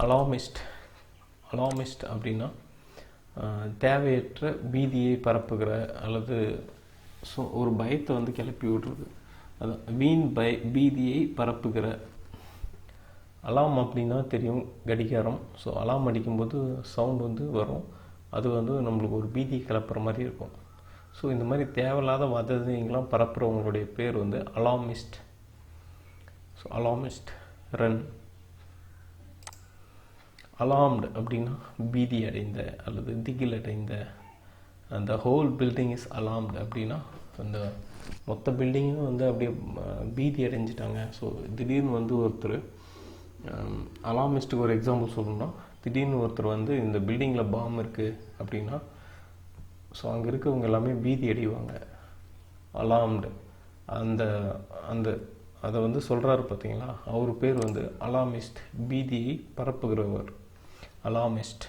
அலார்மிஸ்ட் அப்படின்னா தேவையற்ற பீதியை பரப்புகிற அல்லது ஒரு பயத்தை வந்து கிளப்பி விடுறது, அதான் வீண் பீதியை பரப்புகிற. அலாம் அப்படின்னா தெரியும், கடிகாரம். ஸோ அலாம் அடிக்கும்போது சவுண்ட் வந்து வரும், அது வந்து நம்மளுக்கு ஒரு பீதியை கிளப்புற மாதிரி இருக்கும். ஸோ இந்த மாதிரி தேவையில்லாத வதந்திங்கெலாம் பரப்புகிறவங்களுடைய பேர் வந்து அலார்மிஸ்ட். ஸோ அலார்மிஸ்ட். ரன். அலார்ம்டு அப்படின்னா பீதி அடைந்த அல்லது திகில் அடைந்த. அந்த ஹோல் பில்டிங் இஸ் அலார்ம்டு அப்படின்னா அந்த மொத்த பில்டிங்கும் வந்து அப்படியே பீதி அடைஞ்சிட்டாங்க. ஸோ திடீர்னு வந்து ஒருத்தர், அலார்மிஸ்ட்டுக்கு ஒரு எக்ஸாம்பிள் சொல்லணும்னா, திடீர்னு ஒருத்தர் வந்து இந்த பில்டிங்கில் பாம் இருக்குது அப்படின்னா ஸோ அங்கே இருக்கவங்க எல்லாமே பீதி அடைவாங்க. அலார்ம்டு. அந்த அந்த அதை வந்து சொல்கிறாரு பார்த்தீங்களா, அவர் பேர் வந்து அலார்மிஸ்ட், பீதியை பரப்புகிறவர், அலார்மிஸ்ட்.